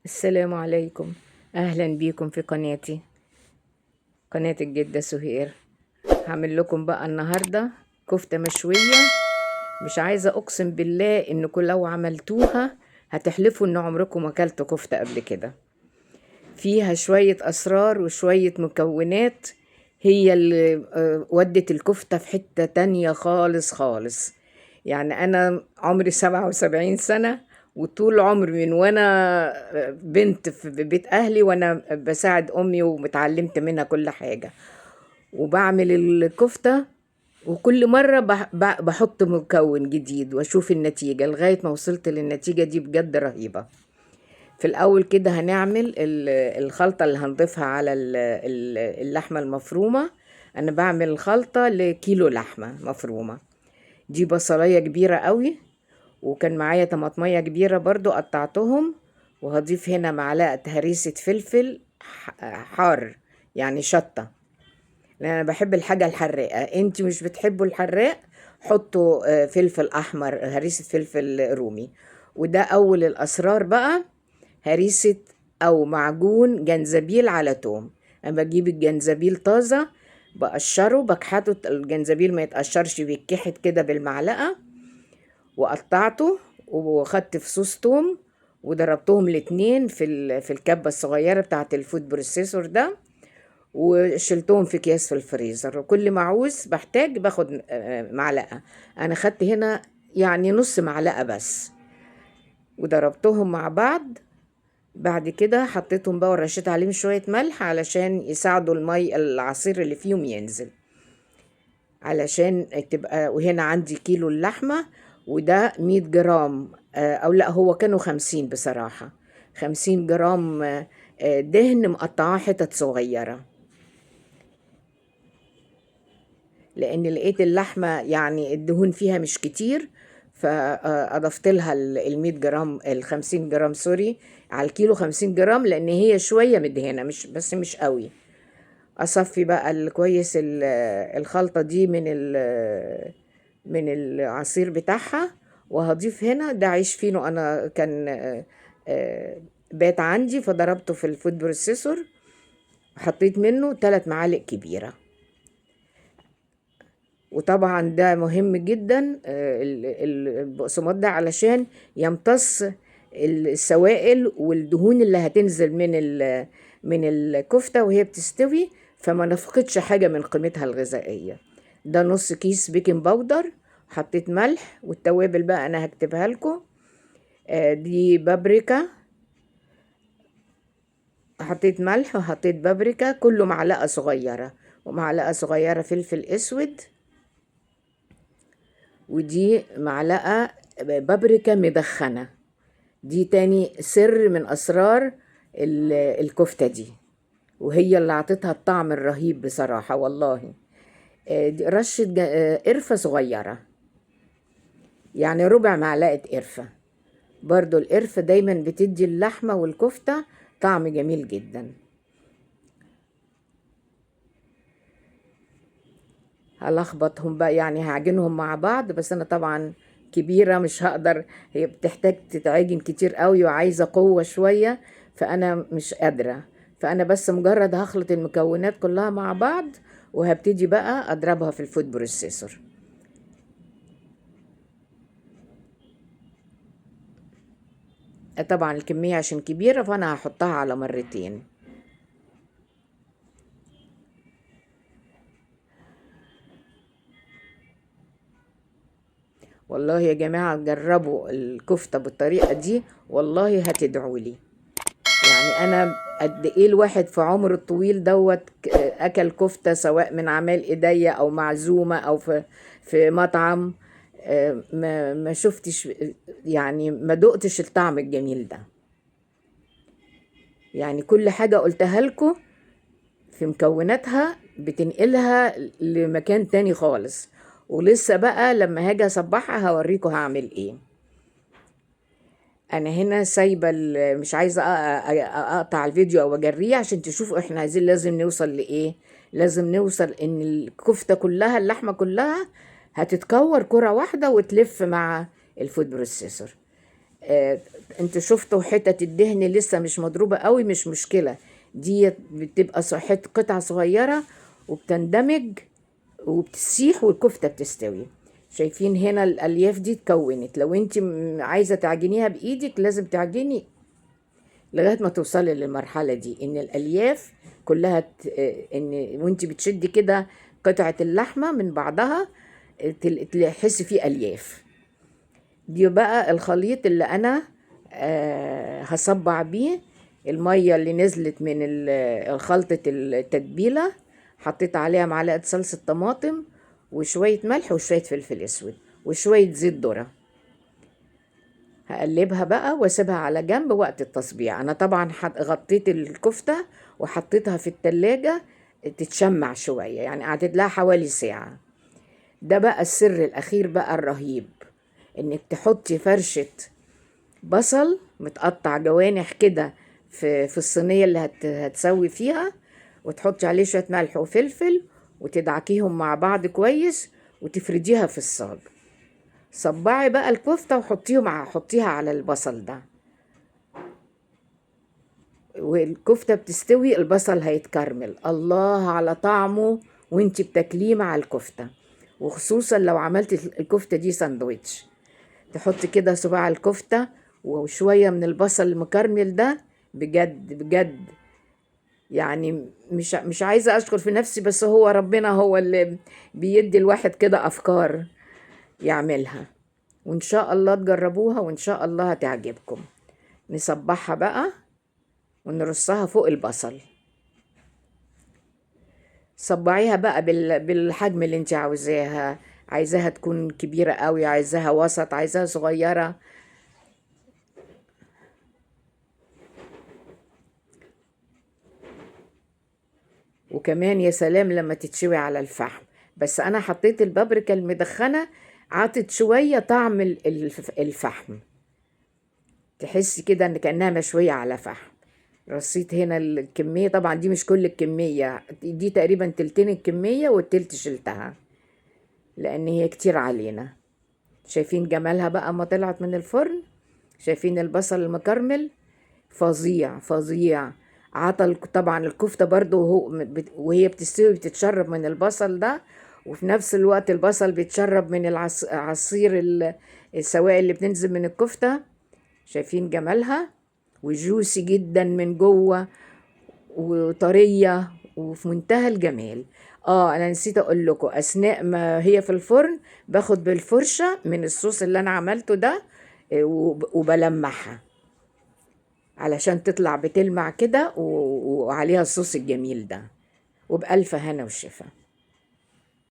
السلام عليكم. أهلا بيكم في قناتي، قناة الجدة سهير. هعمل لكم بقى النهاردة كفتة مشوية. مش عايزة أقسم بالله إنكم لو عملتوها هتحلفوا إن عمركم ما أكلتوا كفتة قبل كده. فيها شوية أسرار وشوية مكونات هي اللي ودت الكفتة في حتة تانية خالص خالص. يعني أنا عمري 77 سنة، وطول عمري من وأنا بنت في بيت أهلي وأنا بساعد أمي ومتعلمت منها كل حاجة وبعمل الكفتة. وكل مرة بحط مكون جديد وأشوف النتيجة لغاية ما وصلت للنتيجة دي بجد رهيبة. في الأول كده هنعمل الخلطة اللي هنضيفها على اللحمة المفرومة. أنا بعمل الخلطة لكيلو لحمة مفرومة. دي بصلاية كبيرة قوي، وكان معايا طماطمية كبيرة برضو قطعتهم. وهضيف هنا معلقة هريسة فلفل حار، يعني شطة، لأن أنا بحب الحاجة الحراقة. انتي مش بتحبوا الحراق، حطوا فلفل أحمر، هريسة فلفل رومي. وده أول الأسرار بقى، هريسة أو معجون جنزبيل على توم. أنا بجيب الجنزبيل طازة، بقشره بكحته، الجنزبيل ما يتقشرش بيتكحت كده بالمعلقة، وقطعته وخدت فصوص توم وضربتهم الاتنين في الكبة الصغيرة بتاعة الفود بروسيسور ده، وشلتهم في اكياس في الفريزر. وكل ما عاوز بحتاج باخد معلقة. انا خدت هنا يعني نص معلقة بس، وضربتهم مع بعض. بعد كده حطيتهم بقى ورشيت عليهم شوية ملح علشان يساعدوا المي العصير اللي فيهم ينزل، علشان تبقى. وهنا عندي كيلو اللحمة، وده 100 جرام او لا، هو كانوا 50 بصراحة. 50 جرام دهن مقطعاه حتت صغيرة، لان لقيت اللحمة يعني الدهون فيها مش كتير، فاضفت لها ال 100 جرام، ال 50 جرام سوري، على الكيلو 50 جرام، لان هي شوية مدهنة مش بس مش قوي. اصفي بقى الكويس الخلطة دي من العصير بتاعها. وهضيف هنا ده عيش فينو، انا كان بات عندي فضربته في الفود بروسيسور، حطيت منه 3 معالق كبيرة. وطبعا ده مهم جدا البقسماط ده علشان يمتص السوائل والدهون اللي هتنزل من الكفتة وهي بتستوي، فما نفقدش حاجة من قيمتها الغذائية. ده نص كيس بيكنج باودر، حطيت ملح، والتوابل بقى انا هكتبها لكم. دي بابريكا، حطيت ملح وحطيت بابريكا كله معلقة صغيرة، ومعلقة صغيرة فلفل اسود، ودي معلقة بابريكا مدخنة. دي تاني سر من أسرار الكفتة دي، وهي اللي عطتها الطعم الرهيب بصراحة والله. دي رشة قرفة صغيرة، يعني ربع معلقة قرفة. برضو القرفة دايما بتدي اللحمة والكفتة طعم جميل جدا. هلخبطهم بقى، يعني هعجنهم مع بعض، بس انا طبعا كبيرة مش هقدر، هي بتحتاج تتعجن كتير قوي وعايزة قوة شوية، فانا مش قادرة. فانا بس مجرد هخلط المكونات كلها مع بعض، وهبتدي بقى اضربها في الفود بروسيسور. طبعا الكمية عشان كبيرة فانا هحطها على مرتين. والله يا جماعة جربوا الكفتة بالطريقة دي والله هتدعولي. يعني انا قد ايه الواحد في عمر الطويل دوت اكل كفتة، سواء من اعمال ايديا او معزومة او في مطعم، ما شفتش، يعني ما دقتش الطعم الجميل ده. يعني كل حاجة قلتها لكم في مكوناتها بتنقلها لمكان تاني خالص. ولسه بقى لما هاجي اصبحها هوريكم هعمل ايه. انا هنا سايبه مش عايزه اقطع الفيديو او اجريه عشان تشوفوا احنا عايزين لازم نوصل لايه. لازم نوصل ان الكفته كلها، اللحمه كلها هتتكور كره واحده وتلف مع الفود بروسيسور. انتوا شفتوا حتت الدهن لسه مش مضروبة قوي، مش مشكلة، دي بتبقى قطع صغيرة وبتندمج وبتسيح والكفتة بتستوي. شايفين هنا الألياف دي اتكونت. لو انت عايزة تعجنيها بإيدك لازم تعجني لغاية ما توصلي للمرحلة دي، ان الألياف كلها ان وانت بتشدي كده قطعة اللحمة من بعضها تحسي فيه ألياف. دي بقى الخليط اللي انا هصبع بيه المية اللي نزلت من خلطة التتبيلة. حطيت عليها معلقة صلصة طماطم وشوية ملح وشوية فلفل اسود وشوية زيت ذرة. هقلبها بقى واسيبها على جنب وقت التصبيع. انا طبعا غطيت الكفتة وحطيتها في التلاجة تتشمع شوية، يعني قعدت لها حوالي ساعة. ده بقى السر الاخير بقى الرهيب، انك تحطي فرشة بصل متقطع جوانح كده في الصينية اللي هتسوي فيها، وتحطي عليه شوية ملح وفلفل وتدعكيهم مع بعض كويس وتفرديها في الصاج. صبعي بقى الكفتة حطيها على البصل ده، والكفتة بتستوي البصل هيتكرمل. الله على طعمه وانتي بتاكليه مع الكفتة، وخصوصا لو عملت الكفتة دي ساندويتش. تحط كده صباع الكفتة وشوية من البصل المكرمل ده، بجد بجد يعني مش عايزة أشكر في نفسي، بس هو ربنا هو اللي بيدي الواحد كده أفكار يعملها. وإن شاء الله تجربوها وإن شاء الله هتعجبكم. نصبحها بقى ونرصها فوق البصل. صبعيها بقى بالحجم اللي انت عايزاها تكون كبيرة قوي، عايزاها وسط، عايزاها صغيرة. وكمان يا سلام لما تتشوي على الفحم. بس انا حطيت البابريكا المدخنة، عطت شوية طعم الفحم، تحسي كده ان كأنها مشوية على فحم. رصيت هنا الكمية، طبعا دي مش كل الكمية، دي تقريبا تلتين الكمية والتلت شلتها لان هي كتير علينا. شايفين جمالها بقى ما طلعت من الفرن؟ شايفين البصل المكرمل؟ فظيع فظيع. عطل طبعا الكفتة برضو وهي بتستوي بتتشرب من البصل ده، وفي نفس الوقت البصل بيتشرب من عصير السوائل اللي بتنزل من الكفتة. شايفين جمالها؟ وجوسي جدا من جوه وطرية وفي منتهى الجمال. انا نسيت اقول لكم، اثناء ما هي في الفرن باخد بالفرشة من الصوص اللي انا عملته ده وبلمعها علشان تطلع بتلمع كده وعليها الصوص الجميل ده. وبألف هنا وشفا.